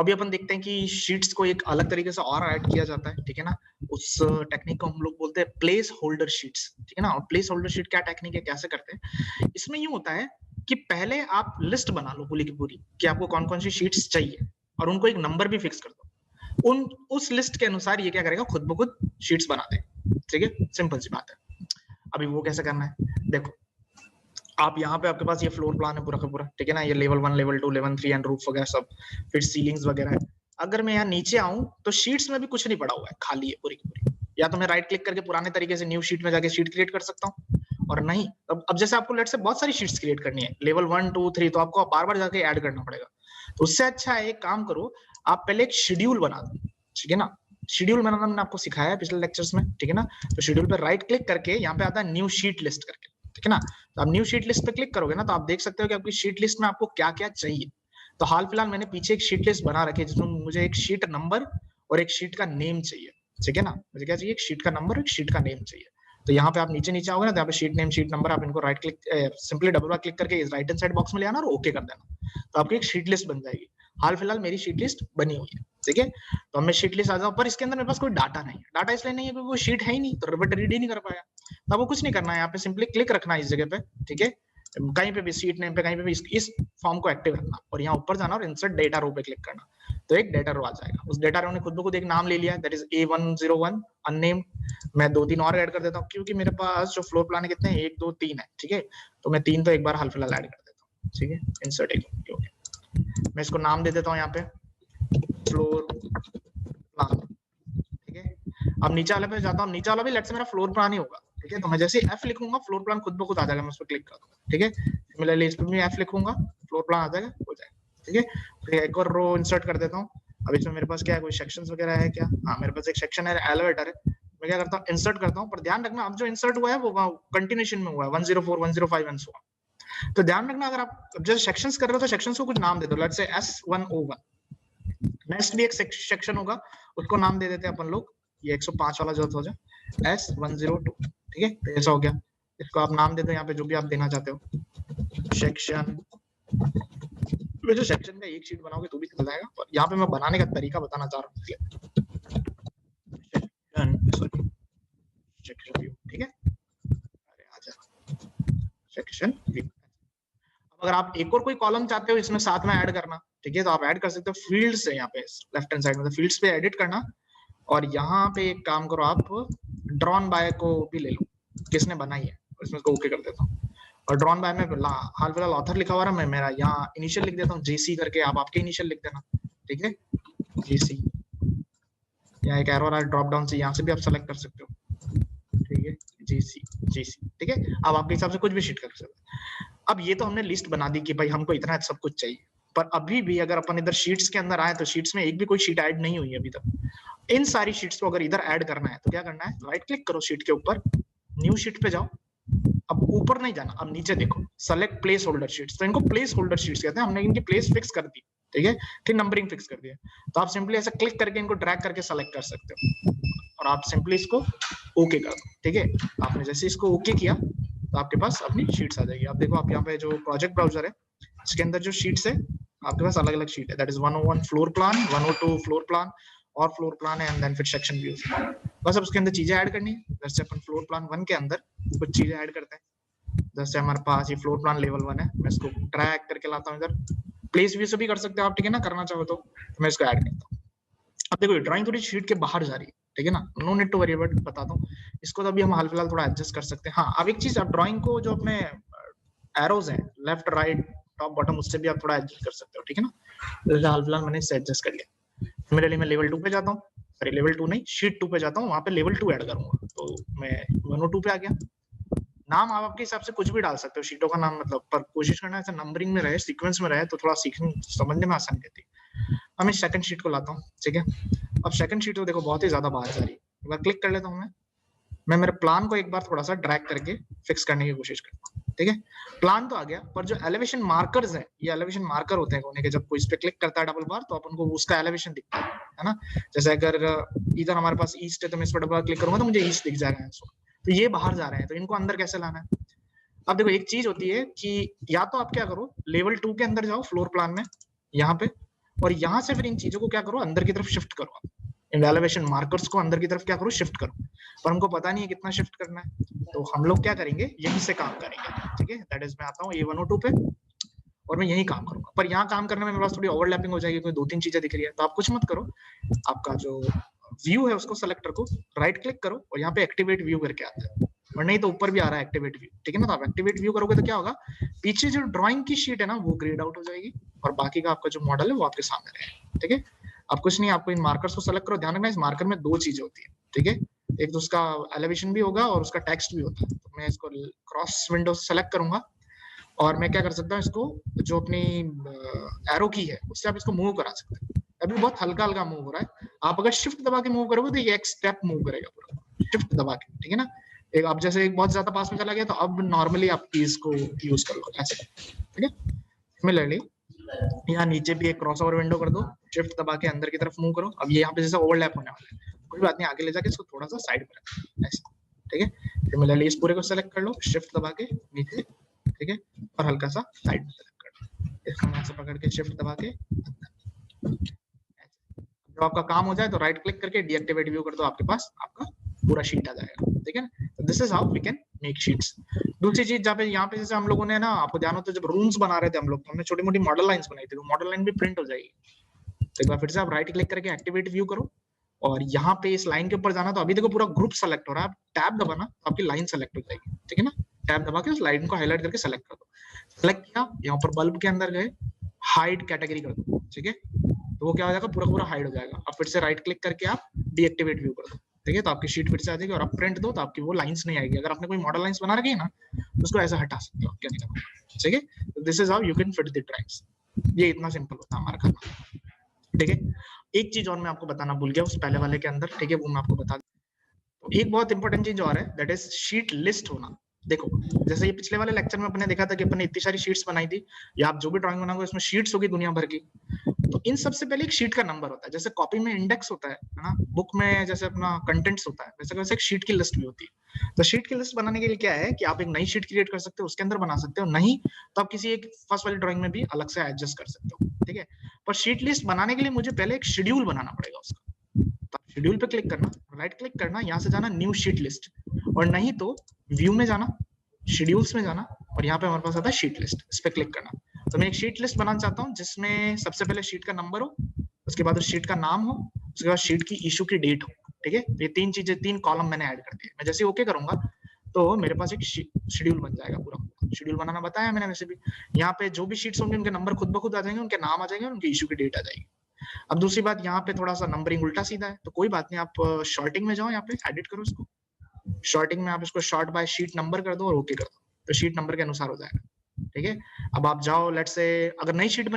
अभी अपन देखते हैं कि शीट्स को एक अलग तरीके से और ऐड किया जाता है, ठीक है ना। उस टेक्निक को हम लोग बोलते हैं प्लेस होल्डर शीट्स, ठीक है ना। और प्लेस होल्डर शीट क्या टेक्निक है, कैसे करते हैं, इसमें यूं होता है कि पहले आप लिस्ट बना लो पूरी की पूरी कि आपको कौन कौन सी शीट्स चाहिए, और उनको एक नंबर भी फिक्स कर दो। उस लिस्ट के अनुसार ये क्या करेगा, खुद ब खुद शीट्स बना दे, ठीक है। सिंपल सी बात है। अभी वो कैसे करना है, देखो आप यहाँ पे आपके पास ये फ्लोर प्लान है पूरा का पूरा, ठीक है ना। ये level 1, level 2, level 3 and roof वगैरह सब, फिर सीलिंग्स वगैरह है। अगर मैं यहाँ नीचे आऊं तो शीट्स में भी कुछ नहीं पड़ा हुआ है, खाली है पूरी की पूरी। या तो मैं राइट क्लिक करके पुराने तरीके से न्यू शीट में जाके शीट क्रिएट कर सकता हूँ, और नहीं अब जैसे आपको लेट से बहुत सारी शीट्स क्रिएट करनी है, लेवल 1, 2, 3, तो आपको बार बार जाके ऐड करना पड़ेगा। तो उससे अच्छा है एक काम करो, आप पहले एक शेड्यूल बना दो, ठीक है ना। शेड्यूल बनाना मैंने आपको सिखाया है पिछले लेक्चर्स में, ठीक है ना। तो शेड्यूल पे राइट क्लिक करके यहाँ पे आता है न्यू शीट लिस्ट करके, ठीक है ना। तो आप न्यू शीट लिस्ट पे क्लिक करोगे ना, तो आप देख सकते हो कि आपकी शीट लिस्ट में आपको क्या क्या चाहिए। तो हाल फिलहाल मैंने पीछे एक शीट लिस्ट बना रखी है जिसमें मुझे एक शीट नंबर और एक शीट का नेम चाहिए, ठीक है ना। मुझे क्या चाहिए, एक शीट का नंबर और एक शीट का नेम चाहिए। तो यहाँ पे आप नीचे नीचे आओगे ना, तो यहाँ पे शीट नेम शीट नंबर, आप इनको right click simply double click करके राइट हैंड साइड बॉक्स में ले आना और ओके कर देना, तो आपकी एक शीट लिस्ट बन जाएगी। हाल फिलहाल मेरी शीट लिस्ट बनी हुई है, ठीक है। तो अब मैं शीट लिस्ट आ जाऊँ, पर इसके अंदर मेरे पास कोई डाटा नहीं है। डाटा इसलिए नहीं है क्योंकि वो शीट है ही नहीं, तो रिबट रीड ही नहीं कर पाया। तो आपको कुछ नहीं करना है, यहाँ पे सिंपली क्लिक रखना है इस जगह पे, ठीक है। कहीं पे भी सीट नेम पे कहीं पे भी इस फॉर्म को एक्टिव रखना, और यहाँ ऊपर जाना और इंसर्ट डेटा रो पे क्लिक करना, तो एक डेटा रो आ जाएगा। उस डेटा रो ने खुद ब खुद एक नाम ले लिया है, दैट इज A101 अननेम। मैं 2-3 और ऐड कर देता हूँ क्योंकि मेरे पास जो फ्लोर प्लान है कितने हैं, 1, 2, 3 है, ठीक है। तो मैं 3 तो एक बार हाल फिलहाल ऐड कर देता हूँ, ठीक है। इंसर्ट एक, मैं इसको नाम दे देता हूँ यहाँ पे फ्लोर प्लान, ठीक है। अब नीचे वाले पे जाता हूँ, नीचे वाला भी लेट्स से मेरा फ्लोर प्लान ही होगा, ठीक है। तो मैं जैसे F लिखूंगा फ्लोर प्लान खुद ब खुद आ जाएगा, मैं उस पर क्लिक कर दूंगा, ठीक है। सिमिलरली इस पे भी F लिखूंगा, फ्लोर प्लान आ जाएगा, हो जाएगा, ठीक है। फिर एक और रो इंसर्ट कर देता हूँ। अब इसमें मेरे पास क्या है, कोई सेक्शंस वगैरह है क्या, हाँ मेरे पास एक सेक्शन है, एलिवेटर है। मैं क्या करता हूँ, इंसर्ट करता हूँ, पर ध्यान रखना अब जो इंसर्ट हुआ है वो कंटिन्यूएशन में हुआ है, 104, 105 एंड सो ऑन। तो ध्यान रखना, अगर आप जैसे सेक्शंस कर रहे हो तो सेक्शंस को कुछ नाम दे दो, लेट्स से S101। नेक्स्ट भी एक सेक्शन होगा, उसको नाम दे देते हैं अपन लोग, ये 105 वाला जो हो जाए S102, ठीक है। तो ऐसा हो गया, इसको आप नाम दे दो यहाँ पे जो भी आप देना चाहते हो, सेक्शन। जो सेक्शन का एक शीट बनाओगे तो भी चल जाएगा, पर यहाँ पे मैं बनाने का तरीका बताना चाह रहा हूँ, सेक्शन व्यू, ठीक है। अरे आजा सेक्शन व्यू। अगर आप एक और कोई कॉलम चाहते हो इसमें साथ में ऐड करना, ठीक है, तो आप ऐड कर सकते हो फील्ड्स है यहाँ पे लेफ्ट हैंड साइड में, तो फील्ड्स पे एडिट करना, और यहाँ पे एक काम करो, आप ड्रॉन बाय को भी ले लो, किसने बनाई है, इसमें इसको ओके कर देता हूँ। और ड्रॉन बाय में हाल फिलहाल ऑथर लिखा हुआ है, मैं मेरा यहाँ इनिशियल लिख देता हूँ JC करके, आप आपके इनिशियल लिख देना, ठीक है, JC। यहाँ एक एरो रहा ड्रॉप डाउन से, यहाँ से भी आप सेलेक्ट कर सकते हो, ठीक है, JC, ठीक है। अब आपके हिसाब से कुछ भी शीट कर सकते हो। अब ये तो हमने लिस्ट बना दी कि भाई हमको इतना सब कुछ चाहिए, पर अभी भी अगर अपन इधर शीट्स के अंदर आए तो शीट्स में एक भी कोई शीट ऐड नहीं हुई है अभी तक। इन सारी शीट्स को अगर इधर ऐड करना है तो क्या करना है, राइट क्लिक करो शीट के ऊपर, न्यू शीट पे जाओ। अब ऊपर नहीं जाना, अब नीचे देखो, सेलेक्ट प्लेस होल्डर शीट्स, तो इनको प्लेस होल्डर शीट्स कहते हैं। हमने इनकी प्लेस फिक्स कर दी, ठीक है, फिर नंबरिंग फिक्स कर दिया। तो आप सिंपली ऐसा क्लिक करके इनको ड्रैग करके सेलेक्ट कर सकते हो, और आप सिंपली इसको ओके कर दो, ठीक है। आपने जैसे इसको ओके किया तो आपके पास अपनी शीट्स आ जाएगी। आप देखो, आप यहाँ पे जो प्रोजेक्ट ब्राउजर है इसके अंदर जो शीट्स है आपके पास अलग अलग शीट है, that is 101 floor plan, 102 floor plan और फ्लोर प्लान है, एंड देन फिर सेक्शन व्यूज। बस अब उसके अंदर चीजें ऐड करनी है। जैसे अपन फ्लोर प्लान 1 के अंदर कुछ चीजें ऐड करते हैं, जैसे हमारे पास ये फ्लोर प्लान लेवल 1 है, मैं इसको ड्रैग करके लाता हूँ इधर, प्लेस व्यू से भी कर सकते हो आप, ठीक है ना, करना चाहो तो मैं इसको ऐड करता हूँ। अब देखो ड्राइंग थोड़ी शीट के बाहर जा रही है, ठीक है ना, no need to worry about, बताता हूँ इसको। तो अभी हम हाल फिलहाल थोड़ा एडजस्ट कर सकते हैं। हाँ, अब एक चीज, आप ड्राइंग को जो अपने एरोज हैं लेफ्ट राइट टॉप बॉटम, उससे भी आप थोड़ा एडजस्ट कर सकते हो, ठीक है ना। जैसे हाल फिलहाल मैंने इससे एडजस्ट कर लिया। मेरे लिए मैं लेवल 2 पे जाता हूँ, सॉरी लेवल 2 नहीं, शीट 2 पे जाता हूँ, वहां पे लेवल 2 ऐड करूंगा, तो मैं 102 पे आ गया। नाम आप आपके हिसाब से कुछ भी डाल सकते हो शीटों का नाम, मतलब पर कोशिश करना ऐसा नंबरिंग में रहे, सीक्वेंस में रहे, तो थोड़ा सीखने समझने में आसानी रहती है। अब मैं सेकंड शीट को लाता हूँ, ठीक है। अब सेकंड शीट तो देखो बहुत ही ज्यादा बाहर जा रही है, एक बार क्लिक कर लेता हूँ मैं मेरे प्लान को एक बार थोड़ा सा ड्रैग करके फिक्स करने की कोशिश करता हूँ, ठीक है। प्लान तो आ गया, पर जो एलिवेशन मार्कर्स हैं, ये एलिवेशन मार्कर होते हैं कोने के, जब कोई इस पे क्लिक करता है डबल बार तो अपन को उसका एलिवेशन दिखता है ना। जैसे अगर इधर हमारे पास ईस्ट है तो मैं इस पर डबल क्लिक करूंगा तो मुझे ईस्ट दिख जाएगा, तो ये बाहर जा रहे हैं, तो इनको अंदर कैसे लाना है। अब देखो एक चीज होती है कि या तो आप क्या करो, लेवल 2 के अंदर जाओ फ्लोर प्लान में, यहाँ पे, और यहाँ से फिर इन चीजों को क्या करो, अंदर की तरफ शिफ्ट करो आप, इन एलिवेशन मार्कर्स को अंदर की तरफ क्या करो, शिफ्ट करो। पर हमको पता नहीं है कितना शिफ्ट करना है, तो हम लोग क्या करेंगे, यहीं से काम करेंगे, ठीक है। दैट इज मैं आता हूँ A102 पे और मैं यही काम करूंगा। पर यहाँ काम करने में मेरे पास थोड़ी ओवरलैपिंग हो जाएगी, कोई 2-3 चीजें दिख रही है, तो आप कुछ मत करो, आपका जो व्यू है उसको सेलेक्टर को राइट क्लिक करो और यहाँ पे एक्टिवेट व्यू करके आता है, और नहीं तो ऊपर भी आ रहा है एक्टिवेट व्यू, ठीक है ना। तो आप एक्टिवेट व्यू करोगे तो क्या होगा, पीछे जो ड्राइंग की शीट है ना वो ग्रेड आउट हो जाएगी और बाकी का आपका जो मॉडल है वो आपके सामने रहेगा, ठीक है। आप कुछ नहीं, आपको इन मार्कर्स को सेलेक्ट करो। ध्यान रखना इस मार्कर में 2 चीजें होती है, ठीक है। एक तो उसका एलिवेशन भी होगा और उसका टेक्स्ट भी होता है। तो मैं इसको क्रॉस विंडो से सेलेक्ट करूंगा और मैं क्या कर सकता हूँ, इसको जो अपनी एरो की है उससे आप इसको मूव करा सकते हैं। अभी बहुत हल्का हल्का मूव हो रहा है, आप अगर शिफ्ट दबा के मूव करोगे तो ये एक स्टेप मूव करेगा पूरा, शिफ्ट दबा के, ठीक है ना। एक आप जैसे एक बहुत ज्यादा पास में चला गया तो अब नॉर्मली आप कीज को यूज कर लो ऐसे, ठीक है। सिमिलरली यहाँ नीचे भी एक क्रॉस ओवर विंडो कर दो, शिफ्ट दबा के अंदर की तरफ मूव करो। अब ये यहाँ पे जैसे ओवरलैप होने वाला है, कोई बात नहीं, आगे ले जाके इसको थोड़ा सा साइड में रखो ऐसे, ठीक है। सिमिलरली इस पूरे को सेलेक्ट कर लो, शिफ्ट दबा के नीचे, ठीक है, और हल्का सा साइड में सेलेक्ट कर लो, इसको यहाँ से पकड़ के शिफ्ट दबा के जब आपका काम हो जाए तो राइट क्लिक करके डीएक्टिवेट व्यू कर दो, आपके पास आपका पूरा शीट आ जाएगा, ठीक है। तो this is how we can make sheets. दूसरी चीज जहाँ पे यहाँ पे जैसे हम लोगों ने ना, आपको ध्यान हो तो जब रूम्स बना रहे थे हम लोग, तो हमने छोटी मोटी मॉडल लाइंस बनाई थी, तो मॉडल लाइन भी प्रिंट हो जाएगी। तो एक बार फिर से आप राइट क्लिक करके एक्टिवेट व्यू करो और यहाँ पे इस लाइन के ऊपर जाना, तो अभी देखो पूरा ग्रुप सेलेक्ट हो रहा है, आप टैब दबाना तो आपकी लाइन सेलेक्ट हो जाएगी, ठीक है ना। टैब दबा के उस लाइन को हाईलाइट करके सेलेक्ट कर दो, सेलेक्ट किया, यहाँ पर बल्ब के अंदर गए, हाइड कैटेगरी कर दो, ठीक है। तो वो क्या हो जाएगा, पूरा पूरा हाइड हो जाएगा। अब फिर से राइट क्लिक करके आप डीएक्टिवेट व्यू कर दो, ठीक है। तो आपकी शीट फिर से आ जाएगी और आप प्रिंट दो तो आपकी वो लाइंस नहीं आएगी। अगर आपने कोई मॉडल लाइंस बना रखी है ना तो उसको ऐसा हटा सकते हो, क्या नहीं, ठीक है। This is how you can fit the drawings. ये इतना सिंपल होता है हमारा करना, ठीक है। एक चीज और मैं आपको बताना भूल गया उस पहले वाले के अंदर, ठीक है, वो मैं आपको बता दूं। एक बहुत इंपॉर्टेंट चीज और है, दैट इज शीट लिस्ट होना। देखो जैसे ये पिछले वाले लेक्चर में अपने देखा था कि अपने इतनी सारी शीट्स बनाई थी, या आप जो भी ड्राइंग बनाओगे उसमें शीट्स होगी दुनिया भर की। तो इन सबसे पहले एक शीट का नंबर होता है, जैसे कॉपी में इंडेक्स होता है ना, बुक में जैसे अपना कंटेंट्स होता है, वैसे वैसे एक शीट की लिस्ट भी होती है। तो शीट की लिस्ट बनाने के लिए क्या है कि आप एक नई शीट क्रिएट कर सकते हो, उसके अंदर बना सकते हो, नहीं तो आप किसी एक फर्स्ट वाली ड्राइंग में भी अलग से एडजस्ट कर सकते हो, ठीक है। पर शीट लिस्ट बनाने के लिए मुझे पहले एक शेड्यूल बनाना पड़ेगा उसका। तो शेड्यूल पे क्लिक करना, राइट क्लिक करना, यहाँ से जाना न्यू शीट लिस्ट, और नहीं तो व्यू में जाना, शेड्यूल्स में जाना, और यहाँ पे हमारे पास आता है शीट लिस्ट, इस पे क्लिक करना। तो मैं एक शीट लिस्ट बनाना चाहता हूँ जिसमें सबसे पहले शीट का नंबर हो, उसके बाद उस शीट का नाम हो, उसके बाद शीट की इशू की डेट हो, ठीक है। ये 3 चीजें, 3 कॉलम मैंने ऐड कर दिए। मैं जैसे ओके करूंगा तो मेरे पास एक शेड्यूल बन जाएगा पूरा। शेड्यूल बनाना बताया मैंने वैसे भी। यहाँ पे जो भी शीट्स होंगे उनके नंबर खुद ब खुद आ जाएंगे, उनके नाम आ जाएंगे, उनकी इशू की डेट आ जाएगी। अब दूसरी बात, यहाँ पे थोड़ा सा नंबरिंग उल्टा सीधा है, तो कोई बात नहीं, आप शॉर्टिंग में जाओ, यहाँ पे एडिट करो इसको, शॉर्टिंग में आप इसको शॉर्ट बाय शीट नंबर कर दो और ओके कर दो, तो शीट नंबर के अनुसार हो जाएगा, ठीक है। अब आप जाओ, लेट्स से अगर नई शीट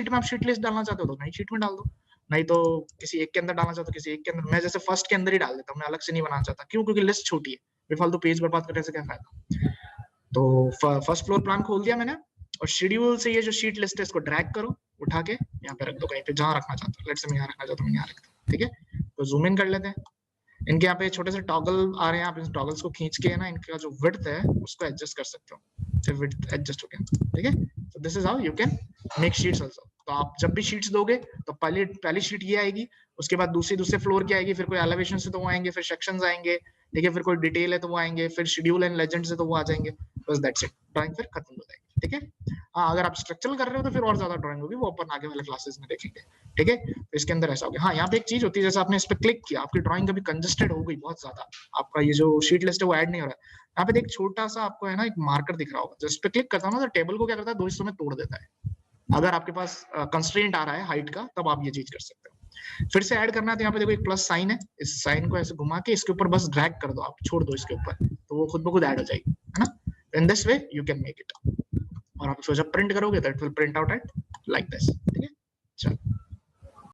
में आप शीट लिस्ट डालना चाहते हो तो नई शीट में डाल दो, नहीं तो किसी एक के अंदर डालना चाहते हो किसी एक के अंदर। मैं जैसे फर्स्ट के अंदर ही डाल देता हूँ, मैं अलग से नहीं बनाना चाहता, क्यों, क्योंकि लिस्ट छोटी है, बेफालतू पेज बर्बाद करने से क्या फायदा। तो फर्स्ट फ्लोर प्लान खोल दिया मैंने, और शेड्यूल से ये जो शीट लिस्ट है इसको ड्रैग करो, उठा के यहाँ पे रख दो कहीं पे जहाँ रखना चाहते हो। लेट्स से मैं यहाँ रखना चाहता हूँ, यहाँ रखता हूँ, ठीक है। तो जूम इन कर लेते हैं। इनके यहाँ पे छोटे से टॉगल आ रहे हैं, आप इन टॉगल्स को खींच के है ना, इनका जो विड्थ है उसको एडजस्ट कर सकते हो, तो विड्थ एडजस्ट हो गया, ठीक है। तो this is how you can make sheets also. तो आप जब भी शीट्स दोगे तो पहली शीट ये आएगी, उसके बाद दूसरे फ्लोर की आएगी, फिर कोई एलिवेशन से तो वो आएंगे, फिर सेक्शंस आएंगे, ठीक है, फिर कोई डिटेल है तो वो आएंगे, फिर शेड्यूल एंड लेजेंड से तो वो आ जाएंगे, बस दैट्स इट, ड्राइंग फिर खत्म हो जाएगी, ठीक है। हाँ, अगर आप स्ट्रक्चरल कर रहे हो तो फिर और ज्यादा ड्राइंग होगी, वो अपन आगे वाले क्लासेस में देखेंगे, ठीक है। तो इसके अंदर ऐसा हो गया। हाँ, यहाँ पे एक चीज होती है, जैसे आपने इस पे क्लिक किया, आपकी ड्राइंग कभी कंजेस्टेड हो गई बहुत ज्यादा, आपका ये जो शीट लिस्ट है वो ऐड नहीं हो रहा है, यहाँ पे एक छोटा सा आपको है ना एक मार्कर दिख रहा होगा, जिस पे क्लिक करता हूँ ना तो टेबल को क्या करता है, 2 हिस्सों में तोड़ देता है। अगर आपके पास कंस्ट्रेंट आ रहा है हाइट का, तब आप ये चीज कर सकते हो। फिर से ऐड करना है तो यहाँ पे देखो एक प्लस साइन है, इस साइन को ऐसे घुमा के इसके ऊपर बस ड्रैग कर दो, आप छोड़ दो इसके ऊपर, तो वो खुद ब खुद ऐड हो जाएगी, है ना। In this way you can make it, और आप इसको जब प्रिंट करोगे that will print out at like this, ठीक है। चलो